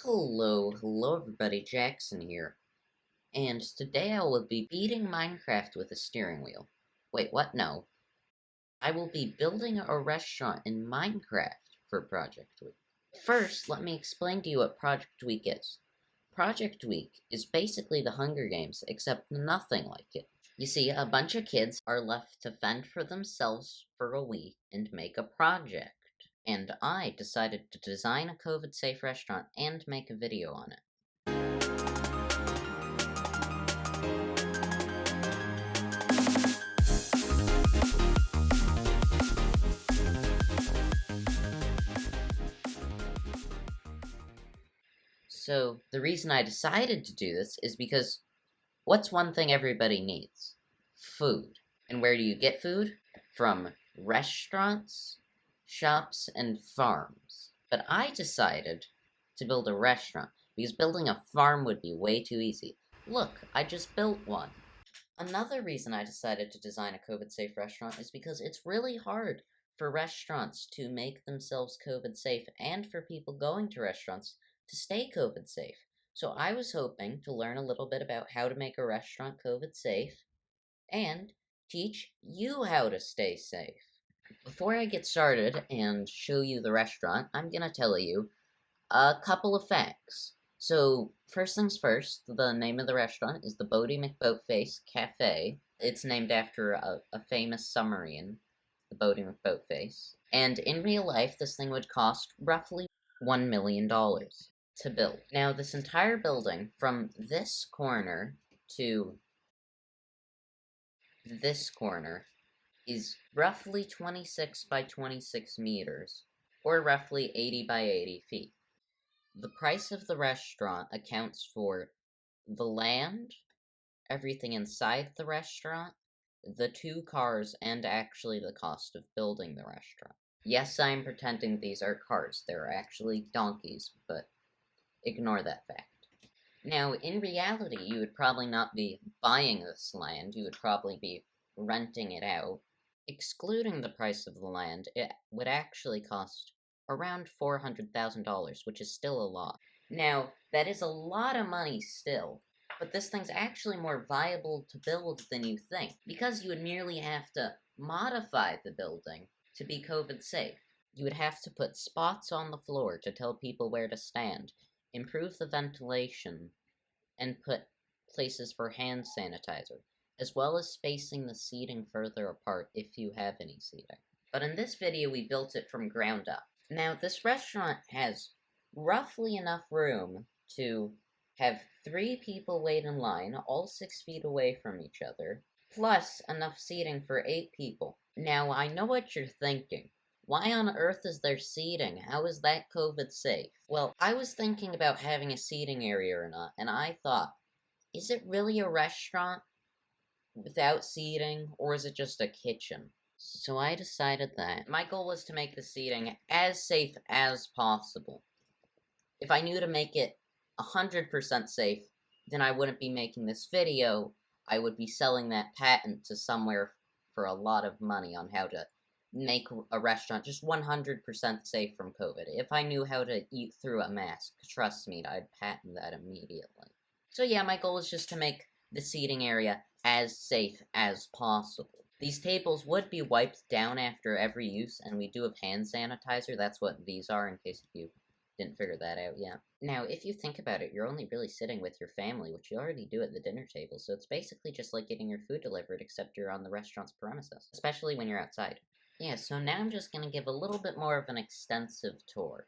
Hello everybody, Jackson here. And today I will be beating Minecraft with a steering wheel. Wait, what? No. I will be building a restaurant in Minecraft for Project Week. First, let me explain to you what Project Week is. Project Week is basically the Hunger Games, except nothing like it. You see, a bunch of kids are left to fend for themselves for a week and make a project. And I decided to design a COVID-safe restaurant and make a video on it. So, the reason I decided to do this is because what's one thing everybody needs? Food. And where do you get food? From restaurants, shops, and farms. But I decided to build a restaurant because building a farm would be way too easy. Look, I just built one. Another reason I decided to design a COVID-safe restaurant is because it's really hard for restaurants to make themselves COVID-safe and for people going to restaurants to stay COVID-safe. So I was hoping to learn a little bit about how to make a restaurant COVID-safe and teach you how to stay safe. Before I get started and show you the restaurant, I'm gonna tell you a couple of facts. So, first things first, the name of the restaurant is the Boaty McBoatface Cafe. It's named after a famous submarine, the Boaty McBoatface. And in real life, this thing would cost roughly $1 million to build. Now, this entire building, from this corner to this corner, is roughly 26 by 26 meters, or roughly 80 by 80 feet. The price of the restaurant accounts for the land, everything inside the restaurant, the 2 cars, and actually the cost of building the restaurant. Yes, I'm pretending these are cars. They're actually donkeys, but ignore that fact. Now, in reality, you would probably not be buying this land. You would probably be renting it out. Excluding the price of the land, it would actually cost around $400,000, which is still a lot. Now, that is a lot of money still, but this thing's actually more viable to build than you think, because you would merely have to modify the building to be COVID safe. You would have to put spots on the floor to tell people where to stand, improve the ventilation, and put places for hand sanitizer, as well as spacing the seating further apart if you have any seating. But in this video, we built it from ground up. Now, this restaurant has roughly enough room to have 3 people wait in line, all 6 feet away from each other, plus enough seating for 8 people. Now, I know what you're thinking. Why on earth is there seating? How is that COVID safe? Well, I was thinking about having a seating area or not, and I thought, is it really a restaurant without seating, or is it just a kitchen? So I decided that my goal was to make the seating as safe as possible. If I knew to make it 100% safe, then I wouldn't be making this video. I would be selling that patent to somewhere for a lot of money on how to make a restaurant just 100% safe from COVID. If I knew how to eat through a mask, trust me, I'd patent that immediately. So yeah, my goal is just to make the seating area as safe as possible. These tables would be wiped down after every use, and we do have hand sanitizer. That's what these are, in case you didn't figure that out yet. Now, if you think about it, you're only really sitting with your family, which you already do at the dinner table, so it's basically just like getting your food delivered, except you're on the restaurant's premises, especially when you're outside. Yeah, so now I'm just going to give a little bit more of an extensive tour.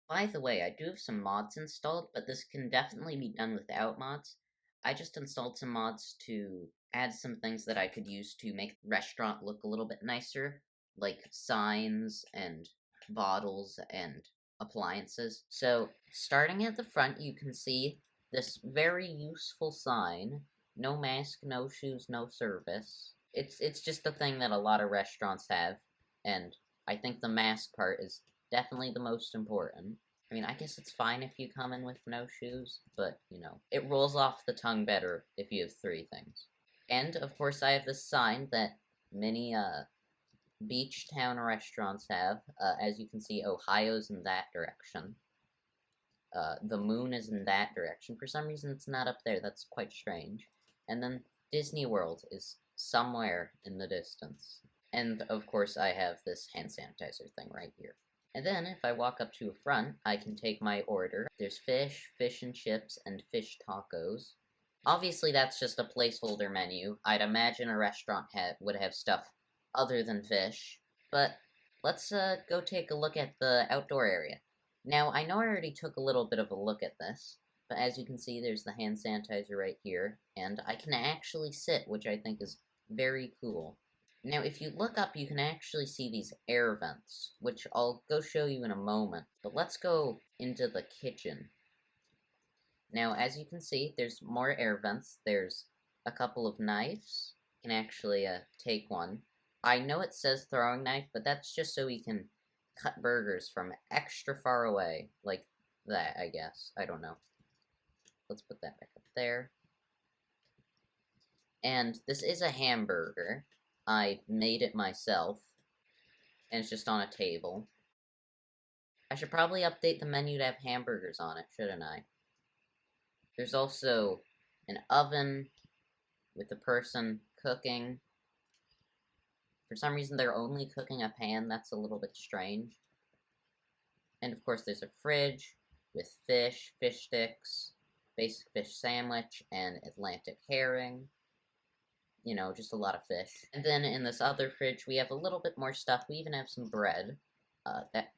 By the way, I do have some mods installed, but this can definitely be done without mods. I just installed some mods to add some things that I could use to make the restaurant look a little bit nicer, like signs and bottles and appliances. So, starting at the front, you can see this very useful sign, no mask, no shoes, no service. It's just a thing that a lot of restaurants have, and I think the mask part is definitely the most important. I mean, I guess it's fine if you come in with no shoes, but, you know, it rolls off the tongue better if you have 3 things. And, of course, I have this sign that many, beach town restaurants have. As you can see, Ohio's in that direction. the moon is in that direction. For some reason, it's not up there. That's quite strange. And then Disney World is somewhere in the distance. And, of course, I have this hand sanitizer thing right here. And then, if I walk up to a front, I can take my order. There's fish, fish and chips, and fish tacos. Obviously, that's just a placeholder menu. I'd imagine a restaurant would have stuff other than fish. But let's go take a look at the outdoor area. Now, I know I already took a little bit of a look at this, but as you can see, there's the hand sanitizer right here, and I can actually sit, which I think is very cool. Now, if you look up, you can actually see these air vents, which I'll go show you in a moment, but let's go into the kitchen. Now, as you can see, there's more air vents. There's a couple of knives. You can actually take one. I know it says throwing knife, but that's just so we can cut burgers from extra far away, like that, I guess. I don't know. Let's put that back up there. And this is a hamburger. I made it myself, and it's just on a table. I should probably update the menu to have hamburgers on it, shouldn't I? There's also an oven with a person cooking. For some reason, they're only cooking a pan. That's a little bit strange. And of course, there's a fridge with fish, fish sticks, basic fish sandwich, and Atlantic herring. You know, just a lot of fish. And then in this other fridge, we have a little bit more stuff. We even have some bread. That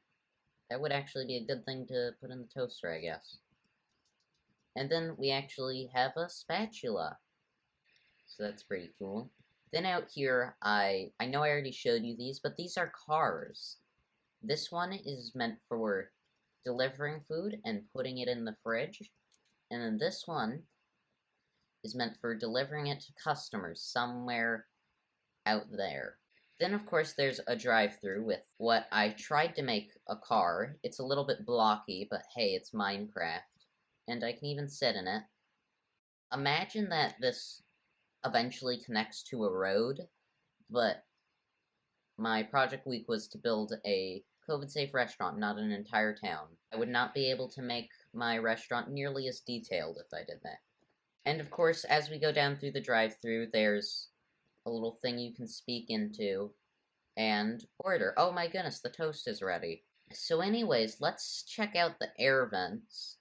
would actually be a good thing to put in the toaster, I guess. And then we actually have a spatula. So that's pretty cool. Then out here, I know I already showed you these, but these are cars. This one is meant for delivering food and putting it in the fridge. And then this one is meant for delivering it to customers somewhere out there. Then, of course, there's a drive-thru with what I tried to make a car. It's a little bit blocky, but hey, it's Minecraft. And I can even sit in it. Imagine that this eventually connects to a road, but my project week was to build a COVID-safe restaurant, not an entire town. I would not be able to make my restaurant nearly as detailed if I did that. And of course, as we go down through the drive-thru, there's a little thing you can speak into and order. Oh my goodness, the toast is ready. So anyways, let's check out the air vents.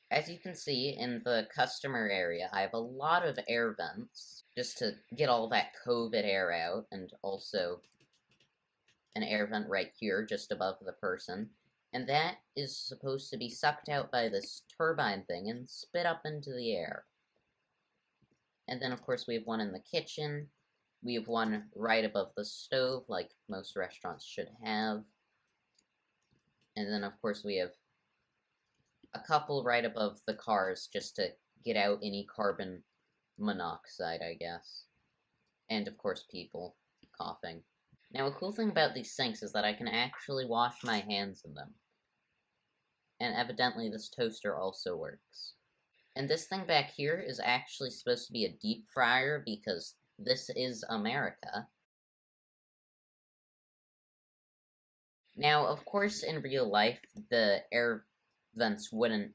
As you can see in the customer area, I have a lot of air vents, just to get all that COVID air out, and also an air vent right here, just above the person. And that is supposed to be sucked out by this turbine thing and spit up into the air. And then, of course, we have one in the kitchen. We have one right above the stove, like most restaurants should have. And then, of course, we have a couple right above the cars just to get out any carbon monoxide, I guess. And, of course, people coughing. Now, a cool thing about these sinks is that I can actually wash my hands in them. And evidently this toaster also works. And this thing back here is actually supposed to be a deep fryer because this is America. Now, of course, in real life, the air vents wouldn't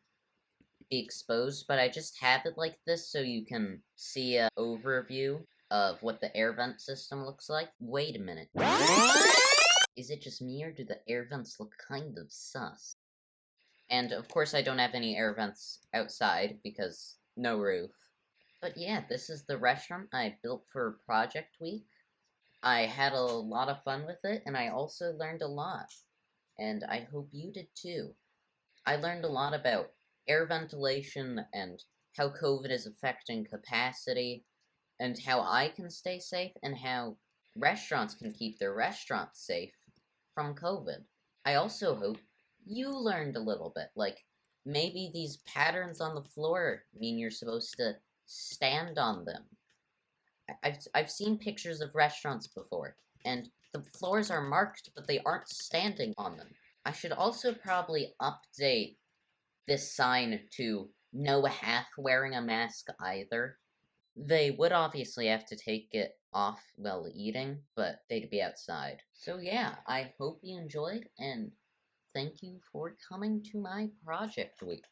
be exposed, but I just have it like this so you can see an overview of what the air vent system looks like. Wait a minute. Is it just me, or do the air vents look kind of sus? And, of course, I don't have any air vents outside, because no roof. But yeah, this is the restaurant I built for Project Week. I had a lot of fun with it, and I also learned a lot. And I hope you did too. I learned a lot about air ventilation, and how COVID is affecting capacity, and how I can stay safe, and how restaurants can keep their restaurants safe from COVID. I also hope you learned a little bit, like, maybe these patterns on the floor mean you're supposed to stand on them. I've seen pictures of restaurants before, and the floors are marked, but they aren't standing on them. I should also probably update this sign to no half wearing a mask either. They would obviously have to take it off while eating, but they'd be outside. So yeah, I hope you enjoyed, and thank you for coming to my project week.